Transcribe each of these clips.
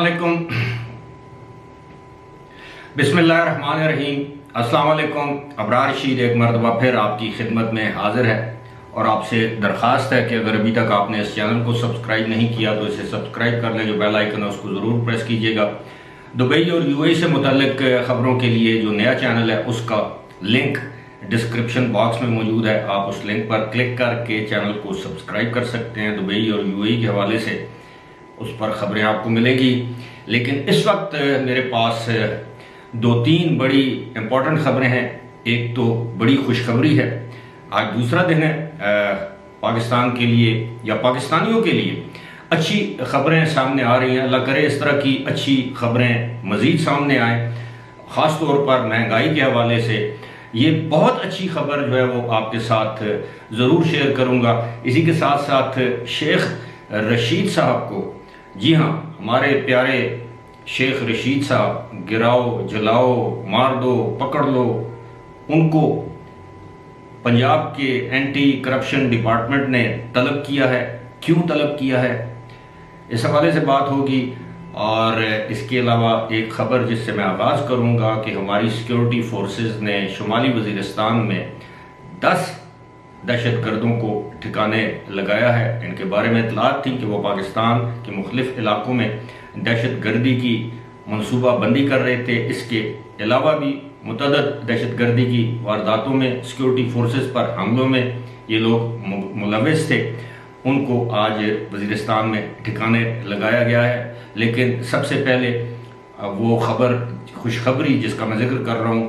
अस्सलामुअलैकुम, बिस्मिल्लाहिर्रहमानिर्रहीम। अस्सलामुअलैकुम। अबरार रशीद एक मरतबा फिर आपकी खिदमत में हाजिर है और आपसे दरख्वास्त है कि अगर अभी तक आपने इस चैनल को सब्सक्राइब नहीं किया तो इसे सब्सक्राइब कर लें। जो बेल आइकन है उसको ज़रूर प्रेस कीजिएगा। दुबई और यूएई से मुतल्लिक ख़बरों के लिए जो नया चैनल है उसका लिंक डिस्क्रिप्शन बॉक्स में मौजूद है। आप उस लिंक पर क्लिक करके चैनल को सब्सक्राइब कर सकते हैं। दुबई और यूएई के हवाले से उस पर ख़बरें आपको मिलेंगी। लेकिन इस वक्त मेरे पास दो तीन बड़ी इम्पोर्टेंट ख़बरें हैं। एक तो बड़ी खुशखबरी है, आज दूसरा दिन है पाकिस्तान के लिए या पाकिस्तानियों के लिए अच्छी ख़बरें सामने आ रही हैं। अल्लाह करे इस तरह की अच्छी ख़बरें मज़ीद सामने आएँ, ख़ास तौर पर महंगाई के हवाले से। ये बहुत अच्छी खबर जो है वो आपके साथ ज़रूर शेयर करूँगा। इसी के साथ साथ शेख रशीद साहब को, जी हाँ, हमारे प्यारे शेख रशीद साहब, गिराओ जलाओ मार दो पकड़ लो, उनको पंजाब के एंटी करप्शन डिपार्टमेंट ने तलब किया है। क्यों तलब किया है, इस हवाले से बात होगी। और इसके अलावा एक ख़बर जिससे मैं आगाज़ करूँगा कि हमारी सिक्योरिटी फोर्सेस ने शुमाली वज़ीरिस्तान में 10 दहशतगर्दों को ठिकाने लगाया है। इनके बारे में इतलात थी कि वो पाकिस्तान के मुख्तलिफ इलाकों में दहशतगर्दी की मनसूबाबंदी कर रहे थे। इसके अलावा भी मुतअद्दिद दहशतगर्दी की वारदातों में, सिक्योरिटी फोर्सेस पर हमलों में ये लोग मुलव्वस थे। उनको आज वज़ीरिस्तान में ठिकाने लगाया गया है। लेकिन सबसे पहले वो खबर, खुशखबरी जिसका मैं जिक्र कर रहा हूँ,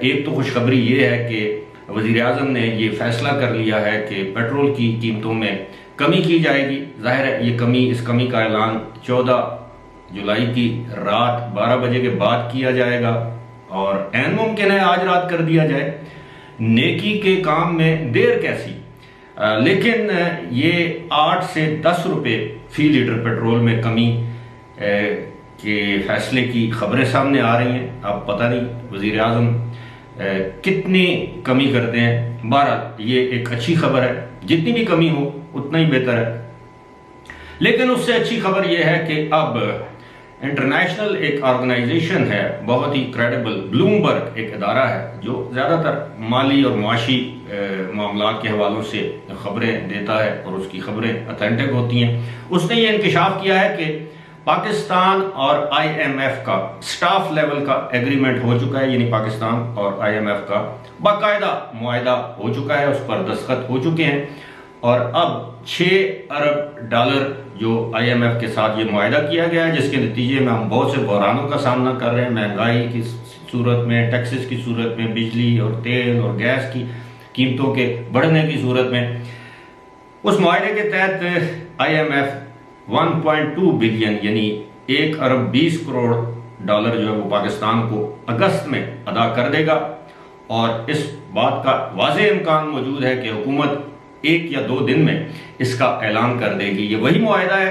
एक तो खुशखबरी ये है कि वज़ीर आज़म ने ये फ़ैसला कर लिया है कि पेट्रोल की कीमतों में कमी की जाएगी। ज़ाहिर है इस कमी का ऐलान 14 जुलाई की रात 12 बजे के बाद किया जाएगा और ऐन मुमकिन है आज रात कर दिया जाए। नेकी के काम में देर कैसी। लेकिन ये 8 से 10 रुपये फ़ी लीटर पेट्रोल में कमी के फ़ैसले की ख़बरें सामने आ रही हैं। अब पता नहीं वज़ीर आज़म कितनी कमी करते हैं। बहरहाल ये एक अच्छी खबर है, जितनी भी कमी हो उतना ही बेहतर है। लेकिन उससे अच्छी खबर यह है कि अब इंटरनेशनल एक ऑर्गेनाइजेशन है, बहुत ही क्रेडिबल, ब्लूमबर्ग एक इदारा है जो ज़्यादातर माली और मुआशी मामलात के हवालों से ख़बरें देता है और उसकी ख़बरें ऑथेंटिक होती हैं। उसने ये इंकशाफ किया है कि पाकिस्तान और IMF का स्टाफ लेवल का एग्रीमेंट हो चुका है। यानी पाकिस्तान और IMF का बाकायदा मुआहदा हो चुका है, उस पर दस्तखत हो चुके हैं। और अब 6 अरब डॉलर जो IMF के साथ ये मुआहदा किया गया है, जिसके नतीजे में हम बहुत से बहरानों का सामना कर रहे हैं। महंगाई की सूरत में, टैक्सेस की सूरत में, बिजली और तेल और गैस की कीमतों के बढ़ने की सूरत में। उस मुआहदे के तहत IMF 1.2 बिलियन यानी 1 अरब 20 करोड़ डॉलर जो है वो पाकिस्तान को अगस्त में अदा कर देगा। और इस बात का वाज़ेह इम्कान मौजूद है कि हुकूमत 1 या 2 दिन में इसका ऐलान कर देगी। ये वही मुआहदा है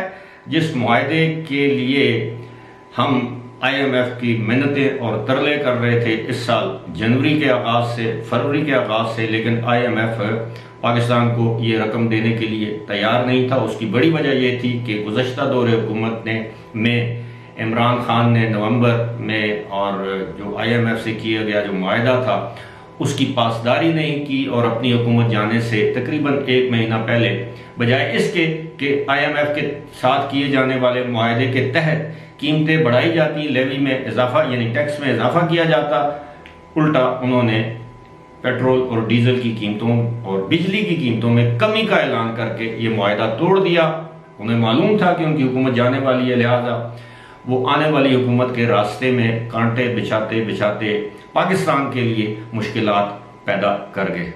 जिस मुआहदे के लिए हम IMF की मिन्नतें और तरले कर रहे थे इस साल जनवरी के आगाज़ से, फरवरी के आगाज़ से। लेकिन IMF पाकिस्तान को ये रकम देने के लिए तैयार नहीं था। उसकी बड़ी वजह यह थी कि गुज़श्ता दौरे हुकूमत में इमरान खान ने नवंबर में और जो IMF से किया गया जो मुआहदा था उसकी पासदारी नहीं की और अपनी हुकूमत जाने से तकरीबन 1 महीना पहले, बजाय इसके कि IMF के साथ किए जाने वाले मुआहदे के तहत कीमतें बढ़ाई जाती, लेवी में इजाफा यानी टैक्स में इजाफा किया जाता, उल्टा उन्होंने पेट्रोल और डीजल की कीमतों और बिजली की कीमतों में कमी का ऐलान करके ये मुआहदा तोड़ दिया। उन्हें मालूम था कि उनकी हुकूमत जाने वाली है, लिहाजा वो आने वाली हुकूमत के रास्ते में कांटे बिछाते बिछाते पाकिस्तान के लिए मुश्किलात पैदा कर गए।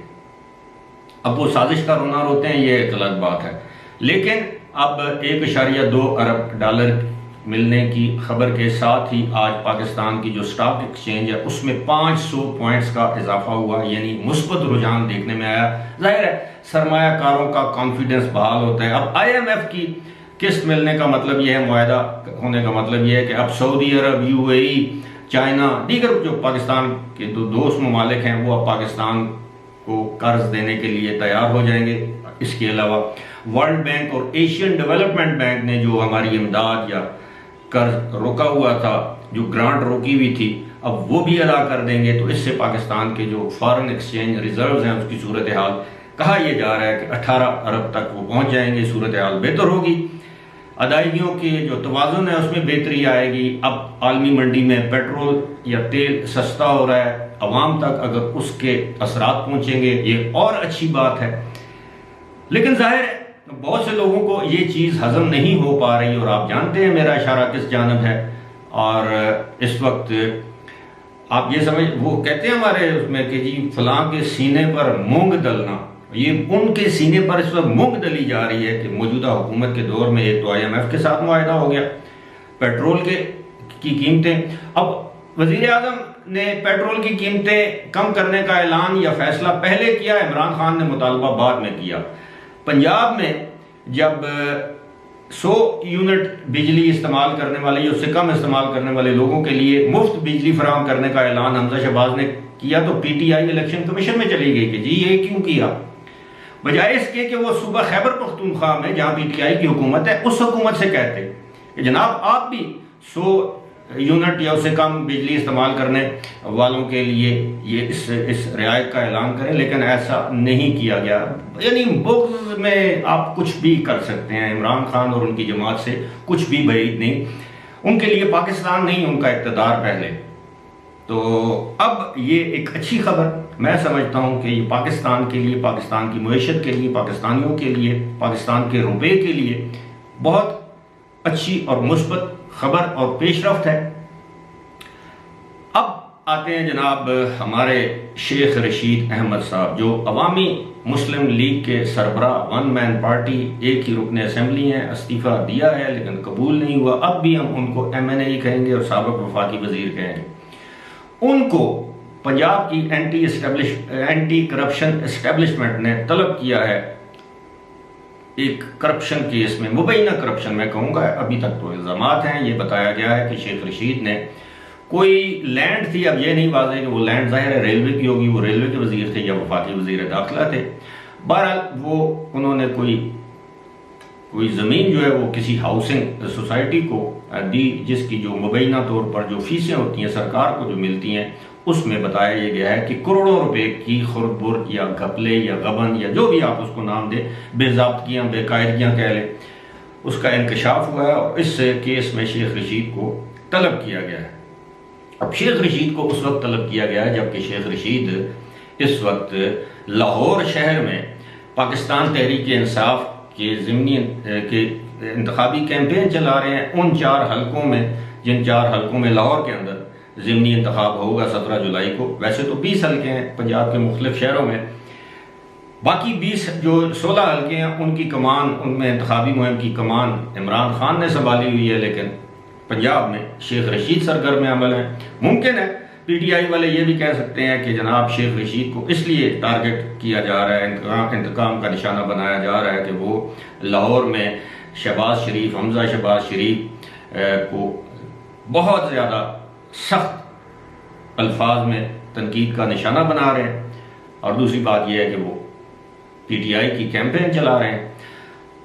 अब वो साजिश का रोना रोते हैं, ये एक अलग बात है। लेकिन अब 1.2 अरब डॉलर मिलने की खबर के साथ ही आज पाकिस्तान की जो स्टॉक एक्सचेंज है उसमें 500 पॉइंट्स का इजाफा हुआ, यानी मुस्बत रुझान देखने में आया। जाहिर है सरमायाकारों का कॉन्फिडेंस बहाल होता है। अब IMF की किस्त मिलने का मतलब यह है, मुआहदा होने का मतलब यह है कि अब सऊदी अरब, UAE, चाइना, दीगर जो पाकिस्तान के दोस्त ममालिक हैं वो अब पाकिस्तान को कर्ज देने के लिए तैयार हो जाएंगे। इसके अलावा वर्ल्ड बैंक और एशियन डेवलपमेंट बैंक ने जो हमारी इमदाद या कर्ज रोका हुआ था, जो ग्रांट रोकी हुई थी, अब वो भी अदा कर देंगे। तो इससे पाकिस्तान के जो फॉरेन एक्सचेंज रिजर्व्स हैं उसकी सूरत हाल कहा यह जा रहा है कि 18 अरब तक वो पहुंच जाएंगे। सूरत हाल बेहतर होगी, अदायगियों के जो तवाज़ुन है उसमें बेहतरी आएगी। अब आलमी मंडी में पेट्रोल या तेल सस्ता हो रहा है, अवाम तक अगर उसके असरात पहुंचेंगे ये और अच्छी बात है। लेकिन जाहिर है बहुत से लोगों को ये चीज़ हजम नहीं हो पा रही, और आप जानते हैं मेरा इशारा किस जानब है। और इस वक्त आप ये समझ, वो कहते हैं हमारे उसमें कि जी फलां के सीने पर मूंग दलना, ये उनके सीने पर इस वक्त मूंग दली जा रही है कि मौजूदा हुकूमत के दौर में एक तो IMF के साथ मुआहदा हो गया, पेट्रोल की कीमतें, अब वजीर आजम ने पेट्रोल की कीमतें कम करने का ऐलान या फैसला पहले किया, इमरान खान ने मुतालबा बाद में किया। पंजाब में जब 100 यूनिट बिजली इस्तेमाल करने वाले या उससे कम इस्तेमाल करने वाले लोगों के लिए मुफ्त बिजली फराहम करने का ऐलान हमजा शहबाज ने किया, तो PTI इलेक्शन कमीशन में चली गई कि जी ये क्यों किया, बजाय इसके कि वो सूबा खैबर पख्तूनख्वा में जहाँ PTI की हुकूमत है उस हुकूमत से कहते कि जनाब आप भी 100 यूनिट या उससे कम बिजली इस्तेमाल करने वालों के लिए ये इस रियायत का ऐलान करें, लेकिन ऐसा नहीं किया गया। यानी बुग़्ज़ में आप कुछ भी कर सकते हैं, इमरान खान और उनकी जमात से कुछ भी बैद नहीं, उनके लिए पाकिस्तान नहीं उनका इक़्तिदार पहले। तो अब ये एक अच्छी खबर मैं समझता हूँ कि ये पाकिस्तान के लिए, पाकिस्तान की मईशत के लिए, पाकिस्तानियों के लिए, पाकिस्तान के रुपये के लिए बहुत अच्छी और मुस्बत खबर और पेशरफ्त है। अब आते हैं जनाब हमारे शेख रशीद अहमद साहब, जो अवामी मुस्लिम लीग के सरबराह, वन मैन पार्टी, एक ही रुकन असम्बली हैं, इस्तीफ़ा दिया है लेकिन कबूल नहीं हुआ। अब भी हम उनको MNA ही कहेंगे और साबिक़ वफाकी वजीर कहेंगे। उनको पंजाब की एंटी करप्शन एस्टेब्लिशमेंट ने तलब किया है एक करप्शन केस में, मुबैना करप्शन मैं कहूँगा, अभी तक तो इल्ज़ामात हैं। ये बताया गया है कि शेख रशीद ने कोई लैंड थी, अब ये नहीं वाज़ेह कि वो लैंड ज़ाहिर है रेलवे की होगी, वो रेलवे के वजीर थे या वफाकी वजीर दाखिला थे, बहरहाल वो उन्होंने कोई ज़मीन जो है वो किसी हाउसिंग सोसाइटी को दी, जिसकी जो मुबैना तौर पर जो फीसें होती हैं सरकार को जो मिलती हैं उसमें बताया ये गया है कि करोड़ों रुपए की खुरदबुर या घपले या गबन या जो भी आप उसको नाम दें, बेज़ाब्तगियाँ, बेकायदगियाँ कह लें, उसका इंकशाफ हुआ है और इस केस में शेख रशीद को तलब किया गया है। अब शेख रशीद को उस वक्त तलब किया गया है जबकि शेख रशीद इस वक्त लाहौर शहर में पाकिस्तान तहरीक इंसाफ के ज़िमनी के इंतखाबी कैंपेन चला रहे हैं। उन 4 हलकों में, जिन 4 हलकों में लाहौर के अंदर ज़िमनी इंतखाब होगा 17 जुलाई को, वैसे तो 20 हलके हैं पंजाब के मुख्तलिफ शहरों में, बाकी 20 जो 16 हलके हैं उनकी कमान, उनमें इंतखाबी मुहिम की कमान इमरान खान ने संभाली हुई है, लेकिन पंजाब में शेख रशीद सरगर्म अमल है। मुमकिन है PTI वाले ये भी कह सकते हैं कि जनाब शेख रशीद को इसलिए टारगेट किया जा रहा है, इंतकाम का निशाना बनाया जा रहा है कि वो लाहौर में शहबाज शरीफ, हमजा शहबाज शरीफ को बहुत ज़्यादा सख्त अल्फाज में तनकीद का निशाना बना रहे हैं, और दूसरी बात यह है कि वो PTI की कैंपेन चला रहे हैं।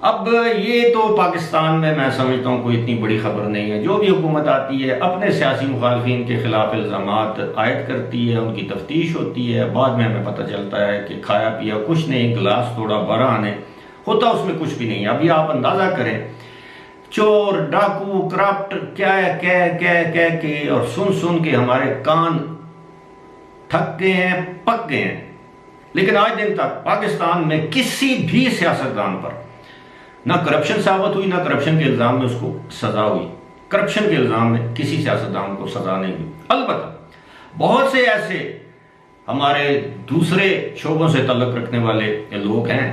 अब ये तो पाकिस्तान में मैं समझता हूँ कोई इतनी बड़ी खबर नहीं है। जो भी हुकूमत आती है अपने सियासी मुखालफिन के खिलाफ इल्ज़ामात आयद करती है, उनकी तफ्तीश होती है, बाद में हमें पता चलता है कि खाया पिया कुछ नहीं, गिलास थोड़ा भरा आने होता, उसमें कुछ भी नहीं। अभी आप अंदाज़ा करें, चोर, डाकू, करप्ट, क्या कह के और सुन के हमारे कान थक गए हैं, पक गए हैं। लेकिन आज दिन तक पाकिस्तान में किसी भी सियासतदान पर ना करप्शन साबित हुई, ना करप्शन के इल्ज़ाम में उसको सज़ा हुई। करप्शन के इल्ज़ाम में किसी सियासतदान को सज़ा नहीं हुई। अलबत्ता बहुत से ऐसे हमारे दूसरे शोबों से तल्लुक़ रखने वाले लोग हैं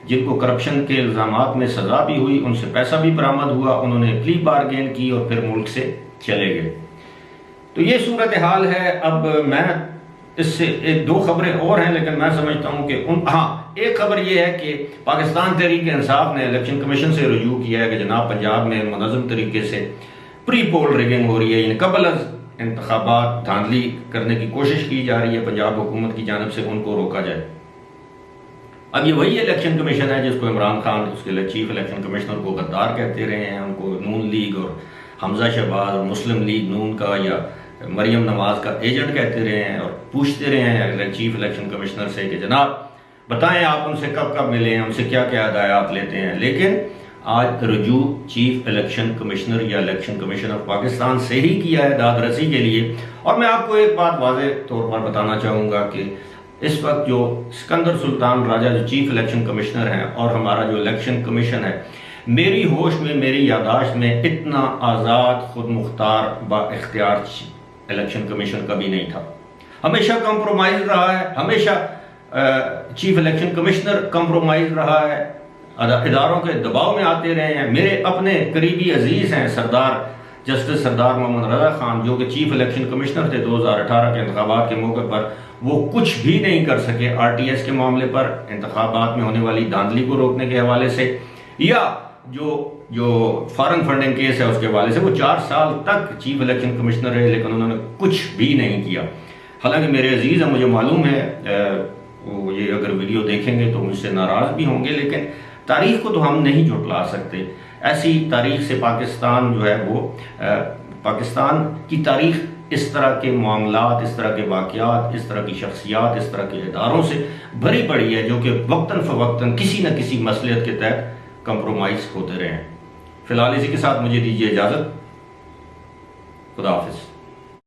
जिनको करप्शन के इल्ज़ामात में सज़ा भी हुई, उनसे पैसा भी बरामद हुआ, उन्होंने प्ली बारगेन की और फिर मुल्क से चले गए। तो ये सूरत हाल है। अब मैं इससे 1-2 खबरें और हैं, लेकिन मैं समझता हूँ कि एक खबर यह है कि पाकिस्तान तहरीक इंसाफ ने इलेक्शन कमीशन से रुजू किया है कि जनाब पंजाब में मुनज़्ज़म तरीके से प्री पोल रिगिंग हो रही है, यानी कबल अज़ इंतखाबात धांधली करने की कोशिश की जा रही है पंजाब हुकूमत की जानिब से, उनको रोका जाए। अब ये वही इलेक्शन कमीशन है जिसको इमरान खान उसके चीफ इलेक्शन कमिश्नर को गद्दार कहते रहे हैं, उनको नून लीग और हमजा शहबाज और मुस्लिम लीग नून का या मरियम नवाज का एजेंट कहते रहे हैं और पूछते रहे हैं चीफ इलेक्शन कमिश्नर से कि जनाब बताएं आप उनसे कब कब मिले हैं, उनसे क्या क्या हदायत लेते हैं। लेकिन आज रजू चीफ इलेक्शन कमिश्नर या इलेक्शन कमीशन ऑफ पाकिस्तान से ही किया है दादरसी के लिए। और मैं आपको एक बात वाज़ेह तौर पर बताना चाहूँगा कि इस वक्त जो सिकंदर सुल्तान राजा जो चीफ इलेक्शन कमिश्नर हैं और हमारा जो इलेक्शन कमीशन है, मेरी होश में मेरी यादाश्त में इतना आज़ाद खुद मुख्तार बाइख्तियार इलेक्शन कमीशन कभी नहीं था। हमेशा कंप्रोमाइज रहा है, हमेशा चीफ इलेक्शन कमिश्नर कंप्रोमाइज रहा है, इदारों के दबाव में आते रहे हैं। मेरे अपने करीबी अजीज हैं जस्टिस सरदार मोहम्मद रजा खान जो कि चीफ इलेक्शन कमिश्नर थे 2018 के इंतखाबात के मौके पर, वो कुछ भी नहीं कर सके RTS के मामले पर, इंतखाबात में होने वाली धांधली को रोकने के हवाले से, या जो फॉरेन फंडिंग केस है उसके हवाले से। वो 4 साल तक चीफ इलेक्शन कमिश्नर रहे लेकिन उन्होंने कुछ भी नहीं किया। हालांकि मेरे अजीज हैं, मुझे मालूम है वो ये अगर वीडियो देखेंगे तो मुझसे नाराज भी होंगे, लेकिन तारीख को तो हम नहीं झुटला सकते। ऐसी तारीख से पाकिस्तान जो है वो पाकिस्तान की तारीख इस तरह के मामलात, इस तरह के वाक़यात, इस तरह की शख्सियात, इस तरह के इदारों से भरी पड़ी है जो कि वक्तन फ़वक्तन किसी न किसी मसलियत के तहत कंप्रोमाइज़ होते रहे हैं। फ़िलहाल इसी के साथ मुझे दीजिए इजाज़त। खुदा हाफ़िज़।